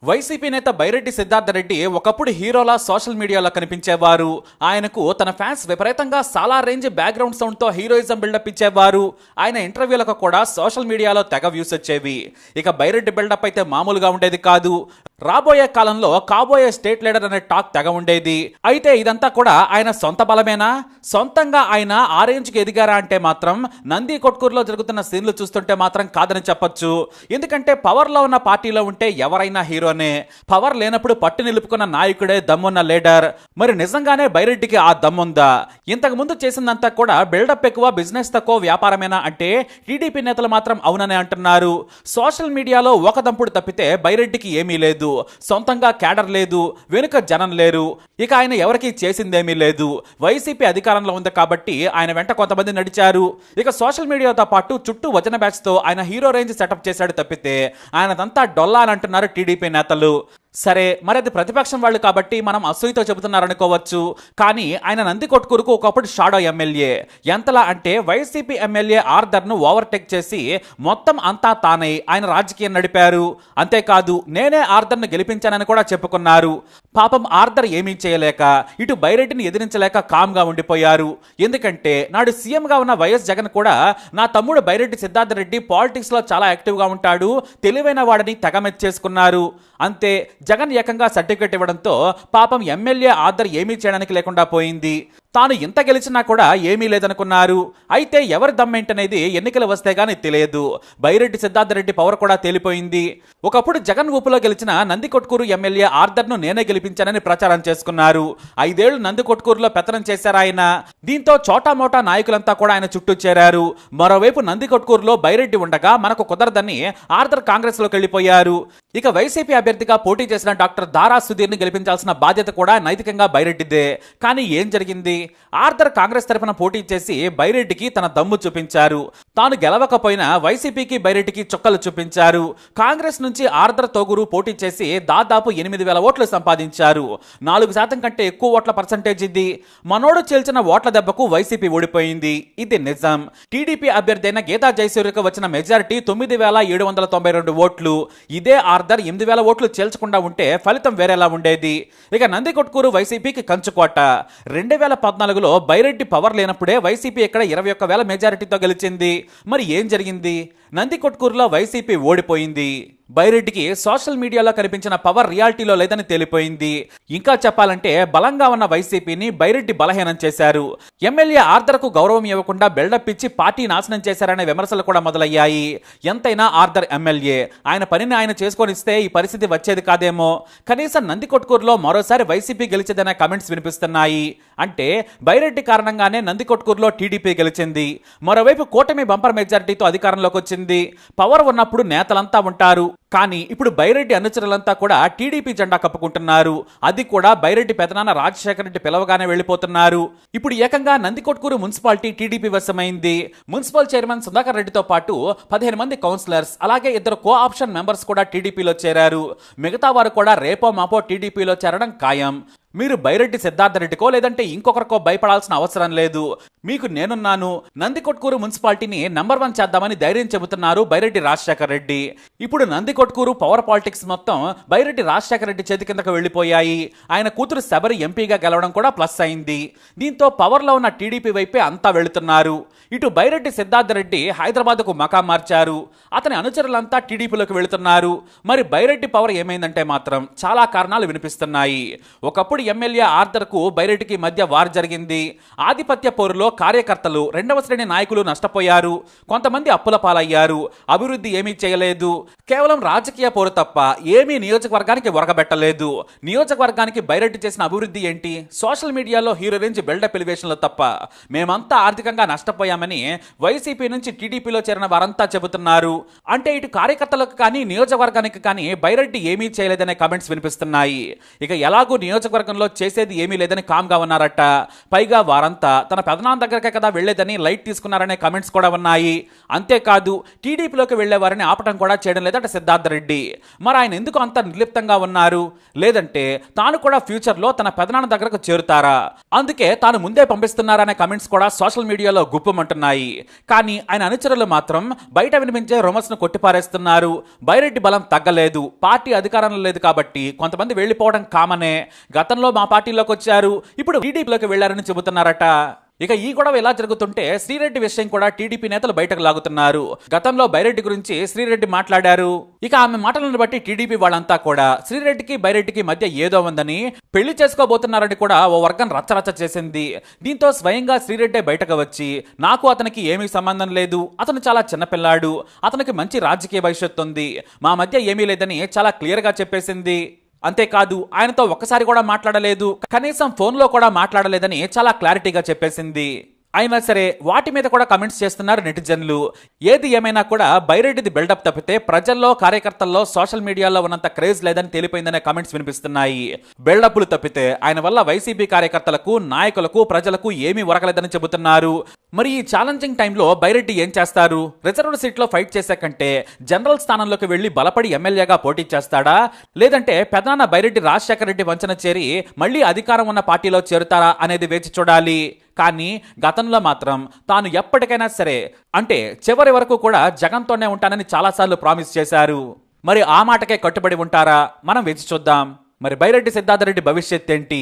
YCP నేత బైరెడ్డి సిద్ధార్థ రెడ్డి ఒకప్పుడు హీరోలా సోషల్ మీడియాలో కనిపించేవారు. ఆయనకు తన ఫ్యాన్స్ విపరీతంగా చాలా రేంజ్ బ్యాక్గ్రౌండ్ సౌండ్ తో హీరోయిజం బిల్డప్ ఇచ్చేవారు. ఆయన ఇంటర్వ్యూలకు కూడా సోషల్ మీడియాలో తెగ వ్యూస్ వచ్చేవి. ఇక బైరెడ్డి బిల్డప్ అయితే మామూలుగా ఉండేది కాదు. రాబోయే కాలంలో కాబోయే స్టేట్ లీడర్ అనే టాక్ తెగ ఉండేది. అయితే ఇదంతా కూడా ఆయన సొంత బలమేనా? సొంతంగా ఆయన ఆ రేంజ్కి ఎదిగారా అంటే మాత్రం నంది కొట్కూరులో జరుగుతున్న సీన్లు చూస్తుంటే మాత్రం కాదని చెప్పొచ్చు. ఎందుకంటే పవర్లో ఉన్న పార్టీలో ఉంటే ఎవరైనా హీరోనే, పవర్ లేనప్పుడు పట్టు నిలుపుకున్న నాయకుడే దమ్మున్న లీడర్. మరి నిజంగానే బైరెడ్డికి ఆ దమ్ముందా? ఇంతకు ముందు చేసిందంతా కూడా బిల్డప్ ఎక్కువ, బిజినెస్ తక్కువ, వ్యాపారమేనా అంటే టీడీపీ నేతలు మాత్రం అవుననే అంటున్నారు. సోషల్ మీడియాలో ఒక దంపుడు తప్పితే బైరెడ్డికి ఏమీ లేదు. సొంతంగా క్యాడర్ లేదు, వెనుక జనం లేరు. ఇక ఆయన ఎవరికి చేసిందేమీ లేదు. వైసీపీ అధికారంలో ఉంది కాబట్టి ఆయన వెంట కొంతమంది నడిచారు. ఇక సోషల్ మీడియాతో పాటు చుట్టూ వచన బ్యాచ్ తో ఆయన హీరో రేంజ్ సెటప్ చేశాడు తప్పితే ఆయనదంతా డొల్లా అని అంటున్నారు టీడీపీ నేతలు. సరే, మరి అది ప్రతిపక్షం వాళ్ళు కాబట్టి మనం అసూయతో చెబుతున్నారనుకోవచ్చు. కానీ ఆయన నంది కొట్కూరుకు ఒకప్పుడు షాడో ఎమ్మెల్యే. ఎంతలా అంటే వైసీపీ ఎమ్మెల్యే ఆర్దర్ను ఓవర్టేక్ చేసి మొత్తం అంతా తానై ఆయన రాజకీయం నడిపారు. అంతేకాదు నేనే ఆర్దర్ను గెలిపించానని కూడా చెప్పుకున్నారు. పాపం ఆర్దర్ ఏమీ చేయలేక ఇటు బైరెడ్డిని ఎదిరించలేక కామ్గా ఉండిపోయారు. ఎందుకంటే నాడు సీఎంగా ఉన్న వైఎస్ జగన్ కూడా నా తమ్ముడు బైరెడ్డి సిద్ధార్థ రెడ్డి పాలిటిక్స్ లో చాలా యాక్టివ్గా ఉంటాడు, తెలివైన వాడని తెగమెచ్చేసుకున్నారు. అంతే, జగన్ ఏకంగా సర్టిఫికెట్ ఇవ్వడంతో పాపం ఎమ్మెల్యే ఆర్దర్ ఏమీ చేయడానికి లేకుండా పోయింది. తాను ఇంత గెలిచినా కూడా ఏమీ లేదనుకున్నారు. అయితే ఎవరి దమ్మేంటనేది ఎన్నికలు వస్తే గానీ తెలియదు. బైరెడ్డి సిద్ధార్థ రెడ్డి పవర్ కూడా తేలిపోయింది. ఒకప్పుడు జగన్ ఊపులో గెలిచిన నంది కొట్కూరు ఎమ్మెల్యే ఆర్దర్ను నేనే గెలిపించానని ప్రచారం చేసుకున్నారు. 5 ఏళ్లు నంది కొట్కూరులో పెత్తనం చేశారు ఆయన. దీంతో చోటా మోటా నాయకులంతా కూడా ఆయన చుట్టూ చేరారు. మరోవైపు నంది కొట్కూరులో బైరెడ్డి ఉండగా మనకు కుదరదని ఆర్దర్ కాంగ్రెస్ లోకి వెళ్లిపోయారు. ఇక వైసీపీ అభ్యర్థిగా పోటీ చేసిన డాక్టర్ దారా సుధీర్ ని గెలిపించాల్సిన బాధ్యత కూడా నైతికంగా బైరెడ్డిదే. కానీ ఏం జరిగింది? ఆర్దర్ కాంగ్రెస్ తరఫున పోటీ చేసి బైరెడ్డికి తన దమ్ము చూపించారు. తాను గెలవకపోయినా వైసీపీకి బైరెడ్డికి చుక్కలు చూపించారు. కాంగ్రెస్ నుంచి ఆర్దర్ తోగురు పోటీ చేసి దాదాపు 8,000 ఓట్లు సంపాదించారు. 4% కంటే ఎక్కువ ఓట్ల పర్సంటేజ్ ఇది. మనోడు చేల్చిన ఓట్ల దెబ్బకు వైసీపీ ఓడిపోయింది. ఇది నిజం. టీడీపీ అభ్యర్థి అయిన గీతా జయసూర్యకు వచ్చిన మెజారిటీ 9,792 ఓట్లు. ఇదే ఆర్దర్ 8,000 ఓట్లు చేల్చకుండా ఉంటే ఫలితం వేరేలా ఉండేది. ఇక నంది కొట్కూరు వైసీపీకి కంచుకోట. 2014లో బైరెడ్డి పవర్ లేనప్పుడే వైసీపీ ఇక్కడ 21,000 మెజారిటీతో గెలిచింది. మరి ఏం జరిగింది? నంది కొట్కూరులో వైసీపీ ఓడిపోయింది. బైరెడ్డికి సోషల్ మీడియాలో కనిపించిన పవర్ రియాలిటీలో లేదని తేలిపోయింది. ఇంకా చెప్పాలంటే బలంగా ఉన్న వైసీపీని బైరెడ్డి బలహీనం చేశారు. ఎమ్మెల్యే ఆర్దర్కు గౌరవం ఇవ్వకుండా బిల్డప్ ఇచ్చి పార్టీ నాశనం చేశారనే విమర్శలు కూడా మొదలయ్యాయి. ఎంతైనా ఆర్దర్ ఎమ్మెల్యే, ఆయన పనిని ఆయన చేసుకొనిస్తే ఈ పరిస్థితి వచ్చేది కాదేమో. కనీసం నంది కొట్కూరులో మరోసారి వైసీపీ గెలిచేదనే కామెంట్స్ వినిపిస్తున్నాయి. అంటే బైరెడ్డి కారణంగానే నంది కొట్కూరులో టీడీపీ గెలిచింది. మరోవైపు కూటమి బంపర్ మెజారిటీతో అధికారంలోకి వచ్చింది. పవర్ ఉన్నప్పుడు నేతలంతా ఉంటారు. కానీ ఇప్పుడు బైరెడ్డి అనుచరులంతా కూడా టీడీపీ జెండా కప్పుకుంటున్నారు. అది కూడా బైరెడ్డి పెదనాన్న రాజశేఖర రెడ్డి పిలవగానే వెళ్లిపోతున్నారు. ఇప్పుడు ఏకంగా నంది కొట్కూరు మున్సిపాలిటీ టీడీపీ వశమైంది. మున్సిపల్ చైర్మన్ సుధాకర్ రెడ్డితో పాటు 15 మంది కౌన్సిలర్స్, అలాగే 2 కో ఆప్షన్ మెంబర్స్ కూడా టీడీపీలో చేరారు. మిగతా వారు కూడా రేపో మాపో టీడీపీలో చేరడం ఖాయం. మీరు బైరెడ్డి సిద్ధార్థ రెడ్డికో లేదంటే ఇంకొకరికో భయపడాల్సిన అవసరం లేదు. మీకు నేనున్నాను. నంది కొట్కూరు మున్సిపాలిటీని నంబర్ 1 చేద్దామని ధైర్యం చెబుతున్నారు బైరెడ్డి రాజశేఖర రెడ్డి. ఇప్పుడు నంది కొట్కూరు పవర్ పాలిటిక్స్ మొత్తం బైరెడ్డి రాజశేఖర రెడ్డి చేతి కిందకు వెళ్లిపోయాయి. ఆయన కూతురు శబరి ఎంపీగా గెలవడం కూడా ప్లస్ అయింది. దీంతో పవర్లో ఉన్న టీడీపీ వైపే అంతా వెళుతున్నారు. ఇటు బైరెడ్డి సిద్ధార్థ రెడ్డి హైదరాబాద్కు మకాం మార్చారు. అతని అనుచరులంతా టీడీపీలోకి వెళుతున్నారు. మరి బైరెడ్డి పవర్ ఏమైందంటే మాత్రం చాలా కారణాలు వినిపిస్తున్నాయి. ఒకప్పుడు ఎమ్మెల్యే ఆర్దర్కు బైరెడ్డికి మధ్య వార్ జరిగింది. ఆధిపత్య పోరులో కార్యకర్తలు, 2వ శ్రేణి నాయకులు నష్టపోయారు. కొంతమంది అప్పుల పాలయ్యారు. అభివృద్ధి ఏమీ చేయలేదు. కేవలం రాజకీయ పోరు తప్ప ఏమీ నియోజకవర్గానికి ఒరగబెట్టలేదు. నియోజకవర్గానికి బైరెడ్డి చేసిన అభివృద్ధి ఏంటి? సోషల్ మీడియాలో హీరో రేంజ్ బిల్డప్ ఎలివేషన్లు తప్ప. మేమంతా ఆర్థికంగా నష్టపోయామని వైసీపీ నుంచి టీడీపీలో చేరిన వారంతా చెబుతున్నారు. అంటే ఇటు కార్యకర్తలకు కానీ నియోజకవర్గానికి కానీ బైరెడ్డి ఏమీ చేయలేదనే కామెంట్స్ వినిపిస్తున్నాయి. ఇక ఎలాగూ నియోజకవర్గంలో చేసేది ఏమీ లేదని కామ్గా ఉన్నారట. పైగా వారంతా తన పెదనాన్న దగ్గరకే కదా వెళ్లేదని లైట్ తీసుకున్నారనే కామెంట్స్ కూడా ఉన్నాయి. అంతేకాదు టీడీపీలోకి వెళ్లే వారిని ఆపటం కూడా చేయడం లేదట సిద్ధార్థ సిద్ధార్థ రెడ్డి. మరి ఆయన ఎందుకు అంత నిర్లిప్తంగా ఉన్నారు? లేదంటే తాను కూడా ఫ్యూచర్లో తన పెదనాన్న దగ్గరకు చేరుతారా? అందుకే తాను ముందే పంపిస్తున్నారనే కమెంట్స్ కూడా సోషల్ మీడియాలో గుప్పమంటున్నాయి. కానీ ఆయన అనుచరులు మాత్రం బయట వినిపించే రూమర్స్ ను కొట్టిపారేస్తున్నారు. బైరెడ్డి బలం తగ్గలేదు, పార్టీ అధికారంలో లేదు కాబట్టి కొంతమంది వెళ్లిపోవడం కామనే. గతంలో మా పార్టీలోకి వచ్చారు, ఇప్పుడు టీడీపీలోకి వెళ్లారని చెబుతున్నారట. ఇక ఈ గొడవ ఇలా జరుగుతుంటే శ్రీరెడ్డి విషయం కూడా టీడీపీ నేతలు బయటకు లాగుతున్నారు. గతంలో బైరెడ్డి గురించి శ్రీరెడ్డి మాట్లాడారు. ఇక ఆమె మాటలను బట్టి టీడీపీ వాళ్ళంతా కూడా శ్రీరెడ్డికి బైరెడ్డికి మధ్య ఏదో ఉందని, పెళ్లి చేసుకోబోతున్నారని కూడా ఓ వర్గం రచ్చరచ్చ చేసింది. దీంతో స్వయంగా శ్రీరెడ్డి బయటకు వచ్చి నాకు అతనికి ఏమీ సంబంధం లేదు, అతను చాలా చిన్నపిల్లాడు, అతనికి మంచి రాజకీయ భవిష్యత్తు ఉంది, మా మధ్య ఏమీ లేదని చాలా క్లియర్ గా చెప్పేసింది. అంతేకాదు ఆయనతో ఒక్కసారి కూడా మాట్లాడలేదు, కనీసం ఫోన్లో కూడా మాట్లాడలేదని చాలా క్లారిటీగా చెప్పేసింది. అయినా సరే వాటి మీద కూడా కమెంట్స్ చేస్తున్నారు నెటిజన్లు. ఏది ఏమైనా కూడా బైరెడ్డిది బిల్డప్ తప్పితే ప్రజల్లో కార్యకర్తల్లో సోషల్ మీడియాలో ఉన్నంత క్రేజ్ లేదని తేలిపోయిందనే కమెంట్స్ వినిపిస్తున్నాయి. బిల్డప్లు తప్పితే ఆయన వల్ల వైసీపీ కార్యకర్తలకు, నాయకులకు, ప్రజలకు ఏమీ ఒరగలేదని చెబుతున్నారు. మరి ఈ ఛాలెంజింగ్ టైంలో బైరెడ్డి ఏం చేస్తారు? రిజర్వ్డ్ సీట్లో ఫైట్ చేసే కంటే జనరల్ స్థానంలోకి వెళ్లి బలపడి ఎమ్మెల్యేగా పోటీ చేస్తాడా? లేదంటే పెదనాన్న బైరెడ్డి రాజశేఖర రెడ్డి వంచన చేరి మళ్లీ అధికారం ఉన్న పార్టీలో చేరుతారా అనేది వేచి చూడాలి. కానీ గతంలో మాత్రం తాను ఎప్పటికైనా సరే, అంటే చివరి వరకు కూడా జగన్తోనే ఉంటానని చాలాసార్లు ప్రామిస్ చేశారు. మరి ఆ మాటకే కట్టుబడి ఉంటారా? మనం వేచి చూద్దాం. మరి బైరెడ్డి సిద్ధార్థ రెడ్డి భవిష్యత్ ఏంటి?